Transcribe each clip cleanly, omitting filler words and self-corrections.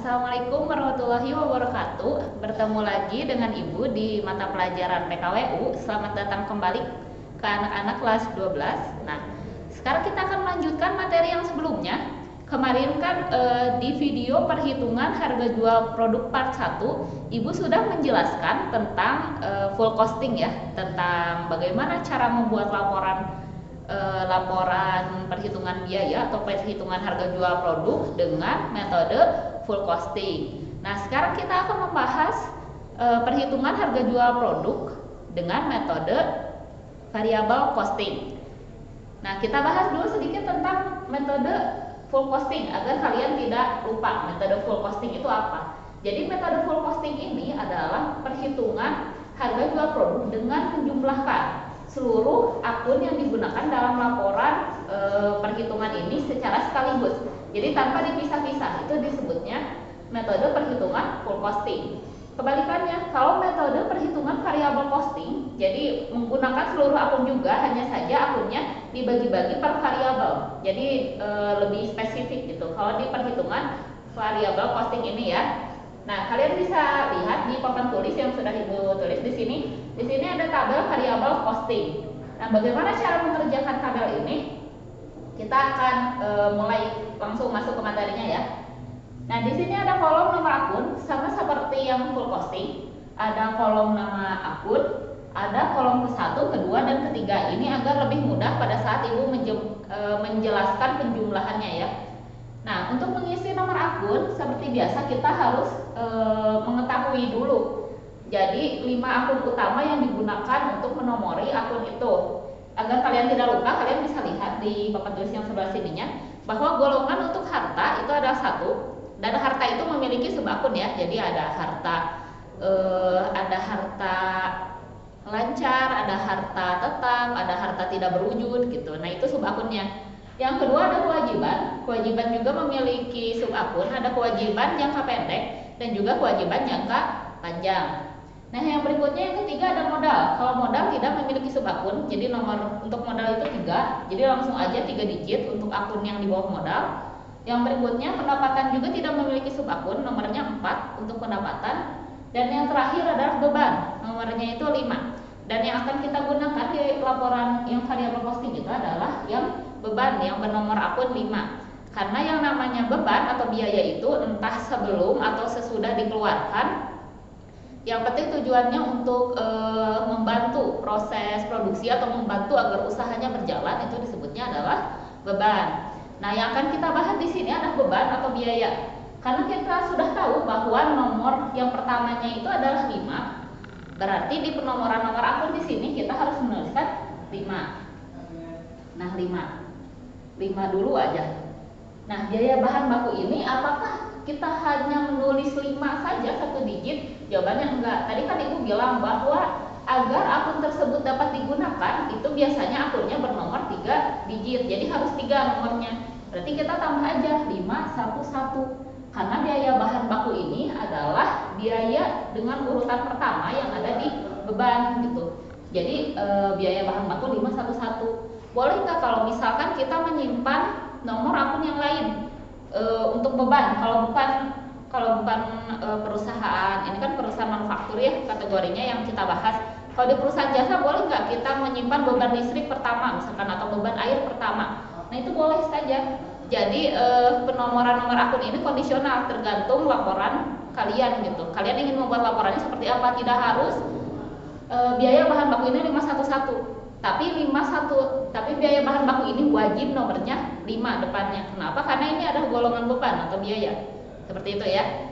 Assalamualaikum warahmatullahi wabarakatuh. Bertemu lagi dengan Ibu di mata pelajaran PKWU. Selamat datang kembali ke anak-anak kelas 12. Nah, sekarang kita akan melanjutkan materi yang sebelumnya. Kemarin kan di video perhitungan harga jual produk part 1, Ibu sudah menjelaskan tentang full costing ya, tentang bagaimana cara membuat laporan perhitungan biaya atau perhitungan harga jual produk dengan metode full costing. Nah, sekarang kita akan membahas perhitungan harga jual produk dengan metode variable costing. Nah, kita bahas dulu sedikit tentang metode full costing agar kalian tidak lupa metode full costing itu apa. Jadi metode full costing ini adalah perhitungan harga jual produk dengan menjumlahkan seluruh akun yang digunakan dalam laporan perhitungan ini secara sekaligus. Jadi tanpa dipisah-pisah, itu disebutnya metode perhitungan full costing. Kebalikannya, kalau metode perhitungan variable costing, jadi menggunakan seluruh akun juga, hanya saja akunnya dibagi-bagi per variabel. Jadi lebih spesifik gitu. Kalau di perhitungan variable costing ini ya. Nah, kalian bisa lihat di papan tulis yang sudah Ibu tulis di sini. Di sini ada tabel variable costing. Nah, bagaimana cara mengerjakan tabel ini? Kita akan mulai langsung masuk ke materinya ya. Nah, di sini ada kolom nomor akun sama seperti yang full costing. Ada kolom nama akun, ada kolom ke-1, kedua, dan ketiga. Ini agar lebih mudah pada saat Ibu menjelaskan penjumlahannya ya. Nah, untuk mengisi nomor akun seperti biasa kita harus mengetahui dulu. Jadi 5 akun utama yang digunakan untuk menomori akun itu. Agar kalian tidak lupa, kalian bisa lihat di papan tulis yang sebelah sininya bahwa golongan untuk harta itu ada 1, dan harta itu memiliki subakun ya. Jadi ada harta lancar, ada harta tetap, ada harta tidak berwujud gitu. Nah, itu subakunnya. Yang kedua ada kewajiban. Kewajiban juga memiliki subakun, ada kewajiban jangka pendek dan juga kewajiban jangka panjang. Nah, yang berikutnya yang ketiga ada modal. Kalau modal tidak memiliki subakun, jadi nomor untuk modal itu 3, jadi langsung aja 3 digit untuk akun yang di bawah modal. Yang berikutnya pendapatan juga tidak memiliki subakun, nomornya 4 untuk pendapatan. Dan yang terakhir adalah beban, nomornya itu 5. Dan yang akan kita gunakan di laporan yang variable costing itu adalah yang beban yang bernomor akun 5. Karena yang namanya beban atau biaya itu entah sebelum atau sesudah dikeluarkan, yang penting tujuannya untuk membantu proses produksi atau membantu agar usahanya berjalan, itu disebutnya adalah beban. Nah, yang akan kita bahas di sini adalah beban atau biaya. Karena kita sudah tahu bahwa nomor yang pertamanya itu adalah 5. Berarti di penomoran nomor akun di sini kita harus menuliskan 5. Nah, 5 dulu aja. Nah, biaya bahan baku ini apakah kita hanya menulis 5 saja 1 digit? Jawabannya enggak. Tadi kan Ibu bilang bahwa agar akun tersebut dapat digunakan itu biasanya akunnya bernomor 3 digit. Jadi harus 3 nomornya. Berarti kita tambah aja 511. Karena biaya bahan baku ini adalah biaya dengan urutan pertama yang ada di beban gitu. Jadi biaya bahan baku 511. Boleh nggak kalau misalkan kita menyimpan nomor akun yang lain untuk beban? Kalau bukan perusahaan, ini kan perusahaan manufaktur ya kategorinya yang kita bahas. Kalau di perusahaan jasa boleh nggak kita menyimpan beban listrik pertama misalkan atau beban air pertama? Nah, itu boleh saja. Jadi penomoran nomor akun ini kondisional, tergantung laporan kalian gitu. Kalian ingin membuat laporannya seperti apa? Tidak harus biaya bahan baku ini 511. Tapi biaya bahan baku ini wajib nomornya 5 depannya. Kenapa? Karena ini adalah golongan beban atau biaya. Seperti itu ya.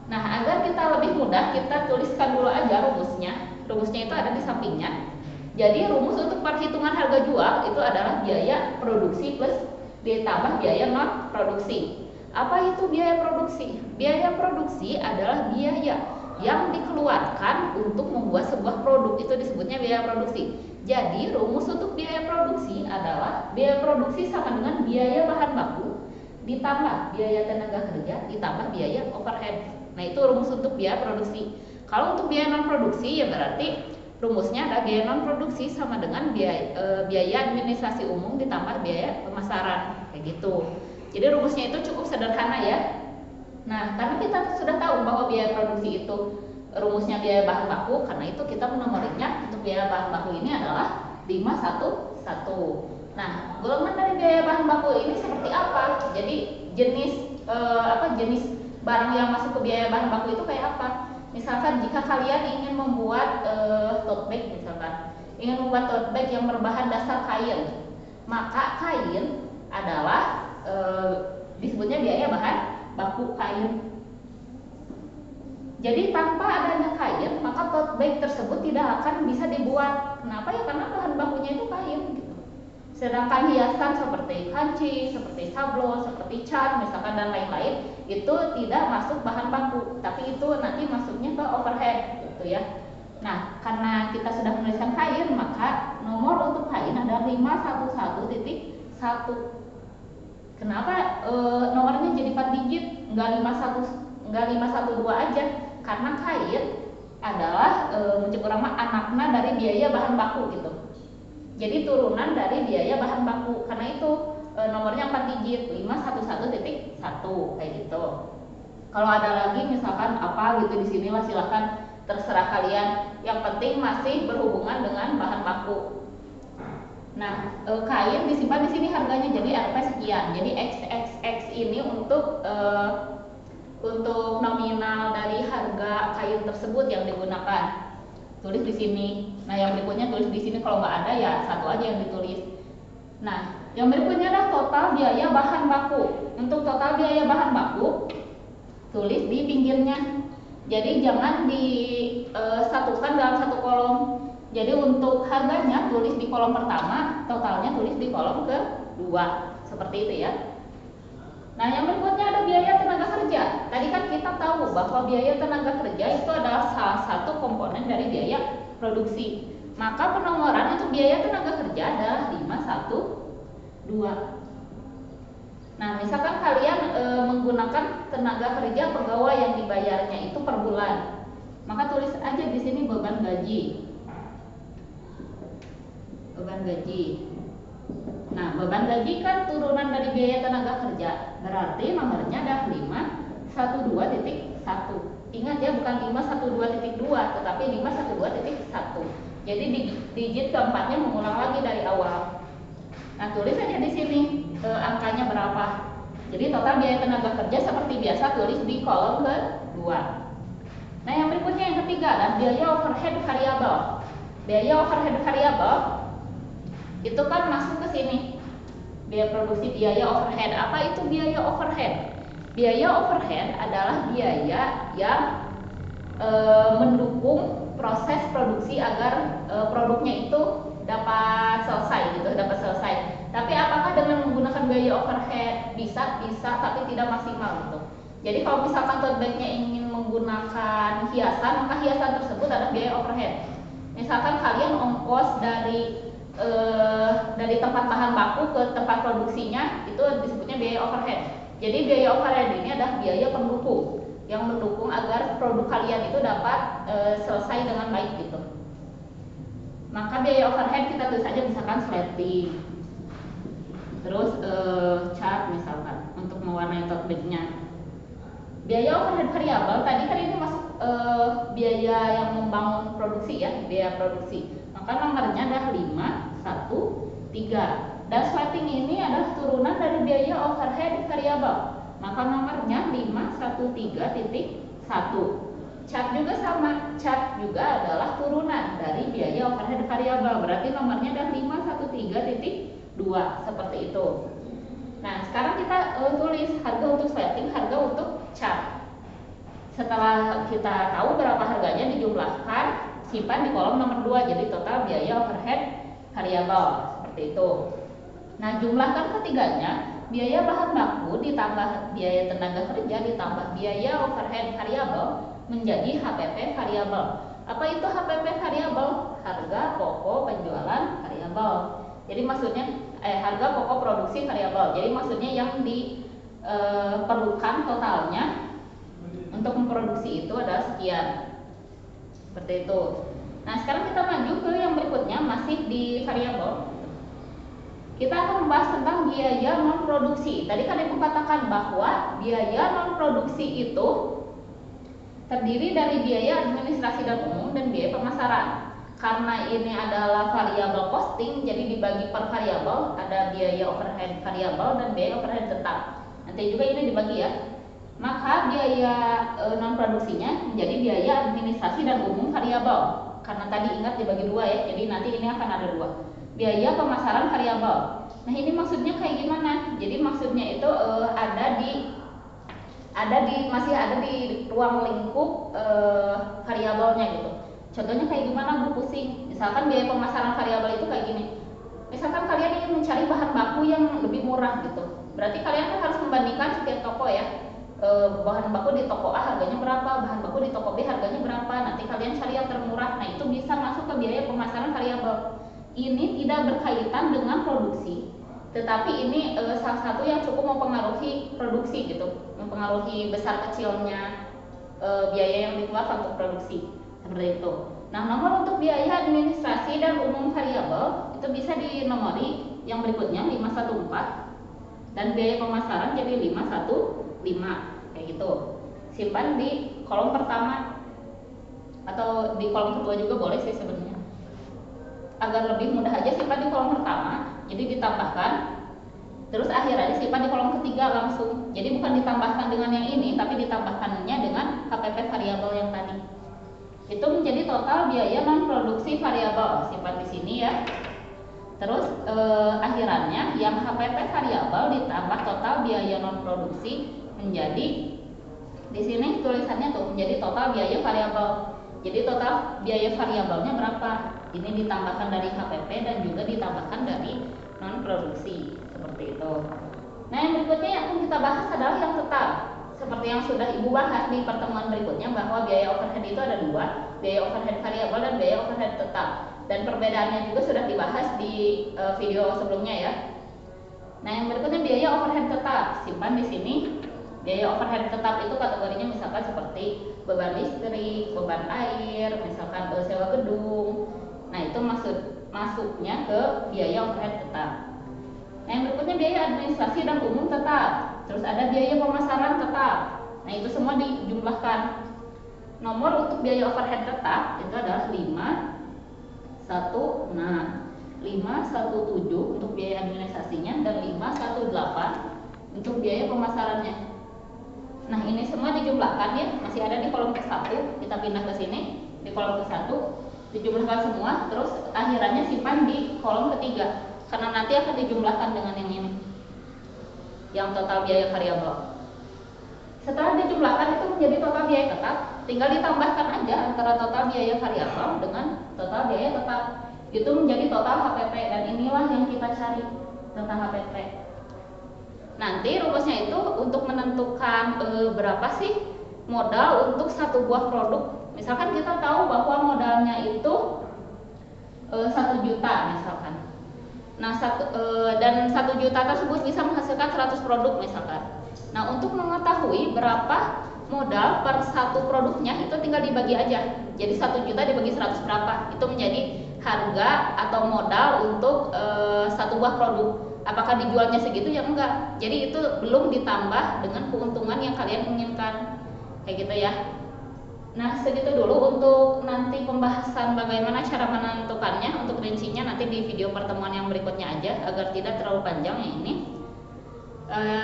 Nah, agar kita lebih mudah, kita tuliskan dulu aja rumusnya. Rumusnya itu ada di sampingnya. Jadi rumus untuk perhitungan harga jual itu adalah biaya produksi plus ditambah biaya non produksi. Apa itu biaya produksi? Biaya produksi adalah biaya yang dikeluarkan untuk membuat sebuah produk, itu disebutnya biaya produksi. Jadi rumus untuk biaya produksi adalah biaya produksi sama dengan biaya bahan baku ditambah biaya tenaga kerja ditambah biaya overhead. Nah, itu rumus untuk biaya produksi. Kalau untuk biaya non produksi ya berarti rumusnya ada biaya non produksi sama dengan biaya administrasi umum ditambah biaya pemasaran, kayak gitu. Jadi rumusnya itu cukup sederhana ya. Nah, karena kita sudah tahu bahwa biaya produksi itu rumusnya biaya bahan baku, karena itu kita menomorinya untuk biaya bahan baku ini adalah 511. Nah, golongan dari biaya bahan baku ini seperti apa? Jadi jenis jenis barang yang masuk ke biaya bahan baku itu kayak apa? Misalkan jika kalian ingin membuat tote bag, misalkan ingin membuat tote bag yang berbahan dasar kain, maka kain adalah disebutnya biaya bahan baku kain. Jadi tanpa adanya kain, maka tote bag tersebut tidak akan bisa dibuat. Kenapa ya? Karena bahan bakunya itu kain gitu. Sedangkan hiasan seperti kancing, seperti sablon, seperti cat, misalkan dan lain-lain, itu tidak masuk bahan baku, tapi itu nanti masuknya ke overhead gitu ya. Nah, karena kita sudah menuliskan kain, maka nomor untuk kain ada 511.1. Kenapa nomornya jadi 4 digit, enggak 512 aja? Karena kain adalah mencek urang anakna dari biaya bahan baku gitu. Jadi turunan dari biaya bahan baku. Karena itu nomornya 4 digit, 511.1 kayak gitu. Kalau ada lagi misalkan apa gitu di sinilah silahkan terserah kalian. Yang penting masih berhubungan dengan bahan baku. Nah, kain disimpan di sini harganya jadi Rp sekian. Jadi XXX ini untuk nominal dari harga kain tersebut yang digunakan. Tulis di sini. Nah, yang berikutnya tulis di sini, kalau nggak ada ya satu aja yang ditulis. Nah, yang berikutnya adalah total biaya bahan baku. Untuk total biaya bahan baku tulis di pinggirnya. Jadi jangan disatukan dalam satu kolom. Jadi untuk harganya tulis di kolom pertama, totalnya tulis di kolom kedua. Seperti itu ya. Nah, yang berikutnya ada biaya tenaga kerja. Tadi kan kita tahu bahwa biaya tenaga kerja itu adalah salah satu komponen dari biaya produksi. Maka penomoran untuk biaya tenaga kerja adalah 512. Nah, misalkan kalian menggunakan tenaga kerja pegawai yang dibayarnya itu per bulan, maka tulis aja di sini beban gaji. Beban gaji. Nah, beban gaji kan turunan dari biaya tenaga kerja, berarti nomornya ada 512.1. Ingat ya, bukan 512.2, tetapi 512.1. Jadi digit keempatnya mengulang lagi dari awal. Nah, tulis aja di sini angkanya berapa. Jadi total biaya tenaga kerja seperti biasa tulis di kolom kedua. Nah, yang berikutnya yang ketiga adalah biaya overhead variabel. Biaya overhead variabel itu kan masuk ke sini. Biaya produksi, biaya overhead. Apa itu biaya overhead? Biaya overhead adalah biaya yang mendukung proses produksi agar produknya itu dapat selesai gitu, dapat selesai. Tapi apakah dengan menggunakan biaya overhead? Bisa, tapi tidak maksimal gitu. Jadi kalau misalkan tote bag-nya ingin menggunakan hiasan, maka hiasan tersebut adalah biaya overhead. Misalkan kalian ongkos dari tempat bahan baku ke tempat produksinya, itu disebutnya biaya overhead. Jadi biaya overhead ini adalah biaya pendukung yang mendukung agar produk kalian itu dapat selesai dengan baik gitu. Maka biaya overhead kita tulis aja misalkan sleting, terus cat misalkan untuk mewarnai tote bag-nya. Biaya overhead variabel tadi kan ini masuk biaya yang membangun produksi ya, biaya produksi. Maka nomornya adalah 513. Dan sleting ini adalah turunan dari biaya overhead variabel. Maka nomornya 513.1. Cat juga sama, cat juga adalah turunan dari biaya overhead variabel. Berarti nomornya adalah 513.2 seperti itu. Nah, sekarang kita tulis harga untuk sleting, harga untuk cat. Setelah kita tahu berapa harganya, dijumlahkan, simpan di kolom nomor 2, jadi total biaya overhead variabel seperti itu. Nah, jumlahkan ketiganya, biaya bahan baku ditambah biaya tenaga kerja ditambah biaya overhead variabel menjadi HPP variabel. Apa itu HPP variabel? Harga pokok penjualan variabel. Jadi maksudnya harga pokok produksi variabel. Jadi maksudnya yang diperlukan totalnya untuk memproduksi itu adalah sekian. Seperti itu. Nah, sekarang kita maju ke yang berikutnya, masih di variabel. kita akan membahas tentang biaya non produksi. Tadi kan Ibu katakan bahwa biaya non produksi itu terdiri dari biaya administrasi dan umum dan biaya pemasaran. Karena ini adalah variabel costing, jadi dibagi per variabel, ada biaya overhead variabel dan biaya overhead tetap. Nanti juga ini dibagi ya. Maka biaya non produksinya menjadi biaya administrasi dan umum variabel. Karena tadi ingat dibagi dua ya, jadi nanti ini akan ada dua. Biaya pemasaran variabel. Nah ini maksudnya kayak gimana? Jadi maksudnya itu masih ada di ruang lingkup variabelnya gitu. Contohnya kayak gimana Bu pusing? Misalkan biaya pemasaran variabel itu kayak gini. Misalkan kalian ingin mencari bahan baku yang lebih murah gitu. Berarti kalian kan harus membandingkan setiap toko ya. Bahan baku di toko A harganya berapa, bahan baku di toko B harganya berapa. Nanti kalian cari yang termurah. Nah, itu bisa masuk ke biaya pemasaran variabel. Ini tidak berkaitan dengan produksi, tetapi ini salah satu yang cukup mempengaruhi produksi gitu, mempengaruhi besar kecilnya biaya yang dikeluarkan untuk produksi seperti itu. Nah, nomor untuk biaya administrasi dan umum variabel itu bisa dinomori yang berikutnya 514 dan biaya pemasaran jadi 515 kayak gitu. Simpan di kolom pertama atau di kolom kedua juga boleh sih sebenarnya. Agar lebih mudah aja simpan di kolom pertama, jadi ditambahkan, terus akhirnya disimpan di kolom ketiga langsung. Jadi bukan ditambahkan dengan yang ini, tapi ditambahkannya dengan HPP variabel yang tadi. Itu menjadi total biaya non produksi variabel. Simpan di sini ya. Terus akhirannya yang HPP variabel ditambah total biaya non produksi menjadi, di sini tulisannya tuh menjadi total biaya variabel. Jadi total biaya variabelnya berapa? Ini ditambahkan dari HPP dan juga ditambahkan dari non produksi seperti itu. Nah, yang berikutnya yang akan kita bahas adalah yang tetap. Seperti yang sudah Ibu bahas di pertemuan berikutnya bahwa biaya overhead itu ada dua, biaya overhead variabel dan biaya overhead tetap. Dan perbedaannya juga sudah dibahas di video sebelumnya ya. Nah, yang berikutnya biaya overhead tetap. Simpan di sini. Biaya overhead tetap itu kategorinya misalkan seperti beban listrik, beban air, misalkan sewa gedung. Nah, itu masuknya ke biaya overhead tetap. Nah, yang berikutnya biaya administrasi dan umum tetap. Terus ada biaya pemasaran tetap. Nah, itu semua dijumlahkan. Nomor untuk biaya overhead tetap itu adalah 517 untuk biaya administrasinya dan 518 untuk biaya pemasarannya. Nah, ini semua dijumlahkan ya, masih ada di kolom ke-1, kita pindah ke sini, di kolom ke-1 dijumlahkan semua, terus akhirannya simpan di kolom ketiga, karena nanti akan dijumlahkan dengan yang ini, yang total biaya variabel. Setelah dijumlahkan itu menjadi total biaya tetap, tinggal ditambahkan aja antara total biaya variabel dengan total biaya tetap, itu menjadi total HPP, dan inilah yang kita cari, total HPP. Nanti rumusnya itu untuk menentukan berapa sih modal untuk satu buah produk. Misalkan kita tahu bahwa modalnya itu 1 juta misalkan. Nah, 1 juta tersebut bisa menghasilkan 100 produk misalkan. Nah, untuk mengetahui berapa modal per satu produknya itu tinggal dibagi aja. Jadi 1 juta dibagi 100 berapa? Itu menjadi harga atau modal untuk satu buah produk. Apakah dijualnya segitu ya enggak. Jadi itu belum ditambah dengan keuntungan yang kalian inginkan. Kayak gitu ya. Nah, segitu dulu untuk nanti pembahasan bagaimana cara menentukannya. Untuk rincinya nanti di video pertemuan yang berikutnya aja agar tidak terlalu panjang yang ini.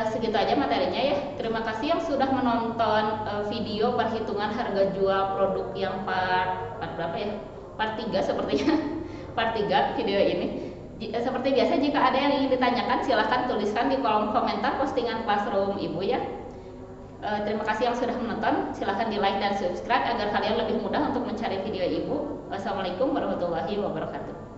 Segitu aja materinya ya. Terima kasih yang sudah menonton video perhitungan harga jual produk yang part berapa ya? Part 3 sepertinya. Part 3 video ini. Seperti biasa, jika ada yang ingin ditanyakan silahkan tuliskan di kolom komentar postingan Classroom Ibu ya. Terima kasih yang sudah menonton. Silahkan di like dan subscribe agar kalian lebih mudah untuk mencari video Ibu. Wassalamualaikum warahmatullahi wabarakatuh.